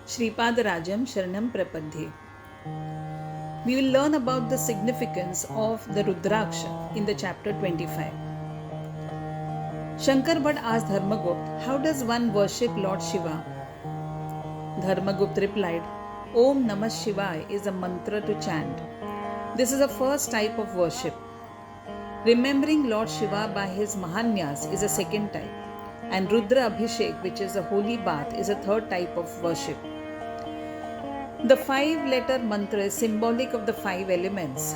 Shripadarajam Sharanam Prapadhe. We will learn about the significance of the Rudraksha in the chapter 25. Shankar Bhatt asked Dharmagupt, how does one worship Lord Shiva? Dharmagupt replied, Om Namah Shivaya is a mantra to chant. This is the first type of worship. Remembering Lord Shiva by his Mahanyas is a second type, and Rudra Abhishek, which is a holy bath, is a third type of worship. The 5-letter mantra is symbolic of the 5 elements.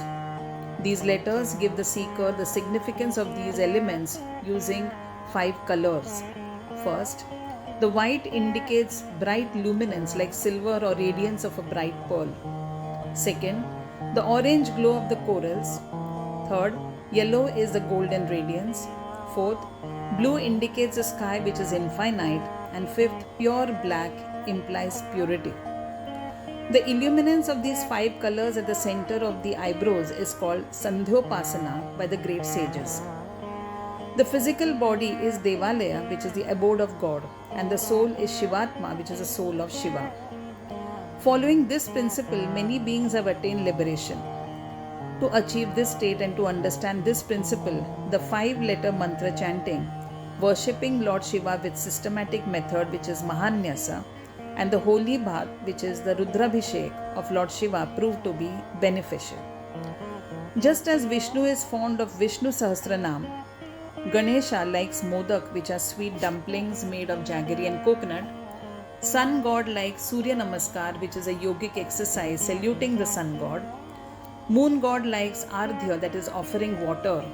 These letters give the seeker the significance of these elements using 5 colors. First, the white indicates bright luminance like silver or radiance of a bright pearl. Second, the orange glow of the corals. Third, yellow is the golden radiance. Fourth, blue indicates the sky which is infinite. And fifth, pure black implies purity. The illuminance of these 5 colors at the center of the eyebrows is called Sandhyopasana by the great sages. The physical body is Devalaya, which is the abode of God, and the soul is Shivatma, which is the soul of Shiva. Following this principle, many beings have attained liberation. To achieve this state and to understand this principle, the 5-letter mantra chanting, worshipping Lord Shiva with systematic method, which is Mahanyasa, and the holy bath, which is the Rudrabhishek of Lord Shiva, proved to be beneficial. Just as Vishnu is fond of Vishnu Sahasranam, Ganesha likes modak, which are sweet dumplings made of jaggery and coconut. Sun god likes Surya Namaskar, which is a yogic exercise saluting the sun god. Moon god likes Ardhya, that is offering water.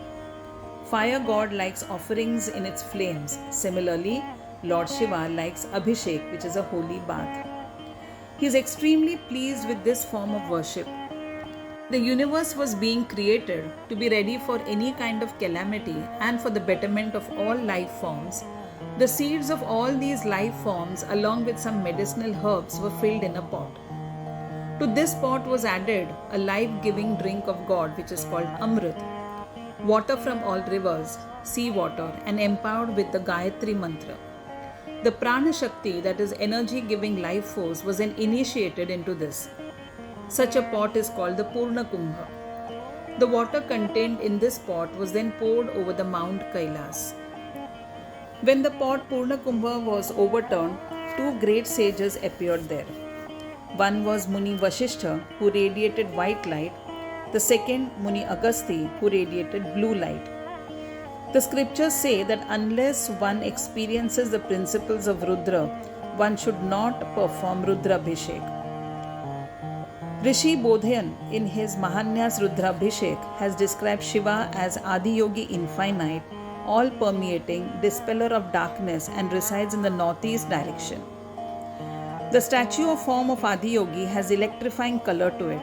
Fire god likes offerings in its flames. Similarly, Lord Shiva likes Abhishek, which is a holy bath. He is extremely pleased with this form of worship. The universe was being created to be ready for any kind of calamity and for the betterment of all life forms. The seeds of all these life forms, along with some medicinal herbs, were filled in a pot. To this pot was added a life-giving drink of God, which is called Amrit, water from all rivers, sea water, and empowered with the Gayatri mantra. The Prana Shakti, that is energy-giving life force, was then initiated into this. Such a pot is called the Purna Kumbha. The water contained in this pot was then poured over the Mount Kailas. When the pot Purna Kumbha was overturned, 2 great sages appeared there. One was Muni Vasishtha, who radiated white light. The second, Muni Agasti, who radiated blue light. The scriptures say that unless one experiences the principles of Rudra, one should not perform Rudra Abhishek. Rishi Bodhayan, in his Mahanyas Rudra Abhishek, has described Shiva as Adiyogi infinite, all-permeating, dispeller of darkness, and resides in the northeast direction. The statue or form of Adiyogi has electrifying color to it.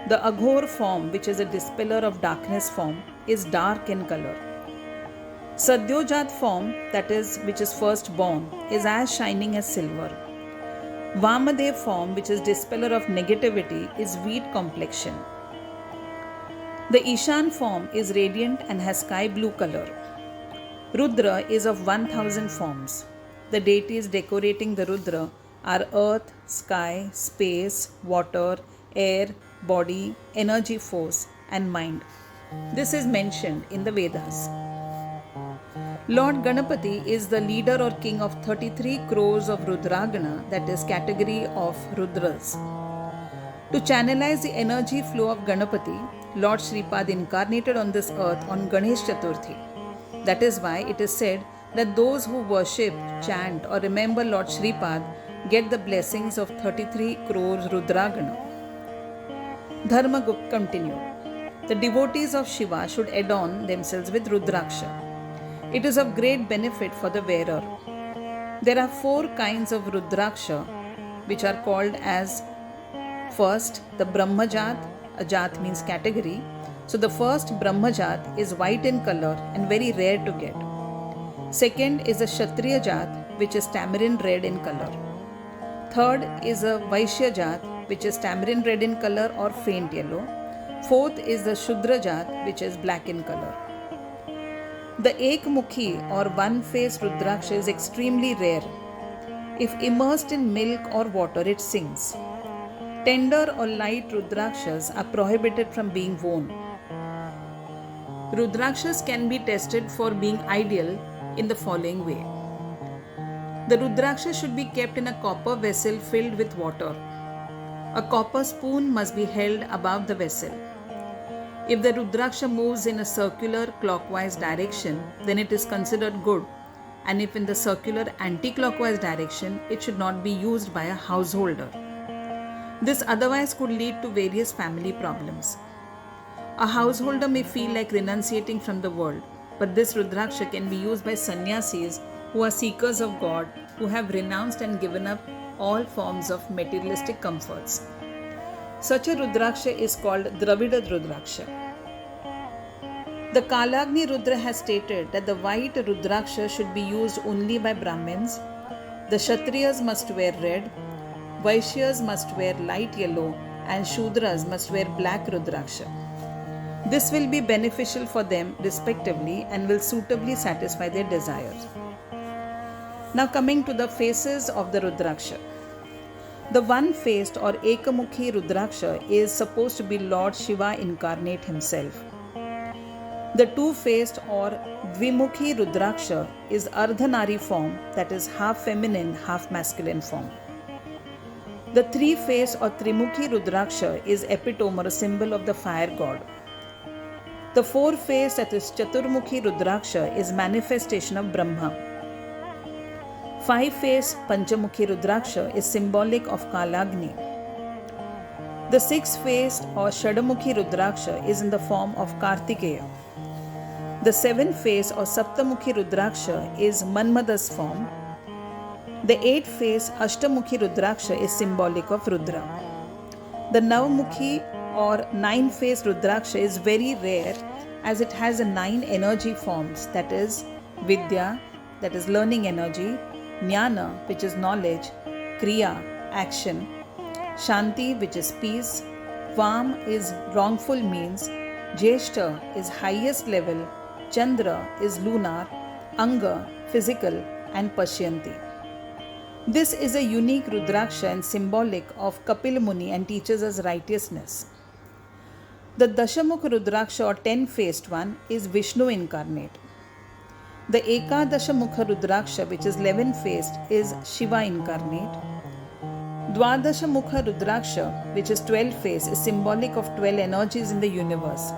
The Aghor form, which is a dispeller of darkness form, is dark in color. Sadyojat form, that is, which is first born, is as shining as silver. Vamadev form, which is dispeller of negativity, is wheat complexion. The Ishan form is radiant and has sky blue color. Rudra is of 1000 forms. The deities decorating the Rudra are earth, sky, space, water, air, body, energy force, and mind. This is mentioned in the Vedas. Lord Ganapati is the leader or king of 33 crores of Rudragana, that is category of Rudras. To channelize the energy flow of Ganapati, Lord Shripad incarnated on this earth on Ganesh Chaturthi. That is why it is said that those who worship, chant or remember Lord Shripad get the blessings of 33 crores Rudragana. Dharmagupt continued, the devotees of Shiva should adorn themselves with Rudraksha. It is of great benefit for the wearer. There are 4 kinds of Rudraksha, which are called as first, the Brahmajat. A Jat means category. So the first Brahmajat is white in color and very rare to get. Second is a Kshatriya Jat, which is tamarind red in color. Third is a Vaishya Jat, which is tamarind red in color or faint yellow. Fourth is the Shudra Jat, which is black in color. The Ekmukhi or one-faced Rudraksha is extremely rare. If immersed in milk or water, it sinks. Tender or light Rudrakshas are prohibited from being worn. Rudrakshas can be tested for being ideal in the following way. The Rudraksha should be kept in a copper vessel filled with water. A copper spoon must be held above the vessel. If the Rudraksha moves in a circular clockwise direction, then it is considered good, and if in the circular anti-clockwise direction, it should not be used by a householder. This otherwise could lead to various family problems. A householder may feel like renunciating from the world, but this Rudraksha can be used by sannyasis who are seekers of God, who have renounced and given up all forms of materialistic comforts. Such a Rudraksha is called Dravida Rudraksha. The Kalagni Rudra has stated that the white Rudraksha should be used only by Brahmins, the Kshatriyas must wear red, Vaishyas must wear light yellow, and Shudras must wear black Rudraksha. This will be beneficial for them respectively and will suitably satisfy their desires. Now coming to the faces of the Rudraksha. The one-faced or Ekamukhi Rudraksha is supposed to be Lord Shiva incarnate himself. The two-faced or Dvimukhi Rudraksha is Ardhanari form, that is half feminine, half masculine form. The three-faced or Trimukhi Rudraksha is epitome or a symbol of the fire god. The four-faced, that is Chaturmukhi Rudraksha, is manifestation of Brahma. Five-faced Panchamukhi Rudraksha is symbolic of Kalagni. The six-faced or Shadamukhi Rudraksha is in the form of Kartikeya. The seven-faced or Saptamukhi Rudraksha is Manmada's form. The eight-faced Ashtamukhi Rudraksha is symbolic of Rudra. The Navamukhi or nine-faced Rudraksha is very rare as it has 9 energy forms, that is Vidya, that is learning energy, Jnana, which is knowledge, Kriya, action, Shanti, which is peace, Vam is wrongful means, Jeshta is highest level, Chandra is lunar, Anga, physical, and Pashyanti. This is a unique Rudraksha and symbolic of Kapil Muni and teaches us righteousness. The Dashamukha Rudraksha or 10-faced one is Vishnu incarnate. The Ekadasha Mukha Rudraksha, which is 11-faced, is Shiva incarnate. Dwadasha Mukha Rudraksha, which is 12-faced, is symbolic of 12 energies in the universe.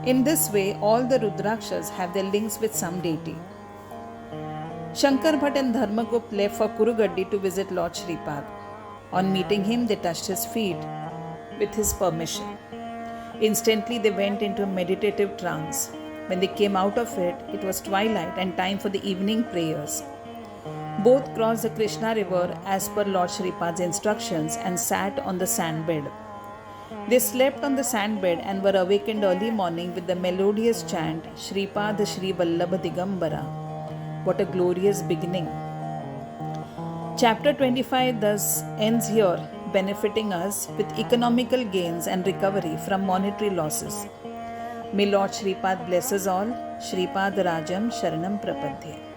In this way, all the Rudrakshas have their links with some deity. Shankar Bhatt and Dharmagupt left for Kurugaddi to visit Lord Shripad. On meeting him, they touched his feet with his permission. Instantly, they went into a meditative trance. When they came out of it, it was twilight and time for the evening prayers. Both crossed the Krishna river as per Lord Shripad's instructions and sat on the sandbed. They slept on the sandbed and were awakened early morning with the melodious chant, Shripad Shri Vallabha Digambara. What a glorious beginning. Chapter 25 thus ends here, benefiting us with economical gains and recovery from monetary losses. May Lord Shripad bless us all. Shripad Rajam Sharanam Prapadhe.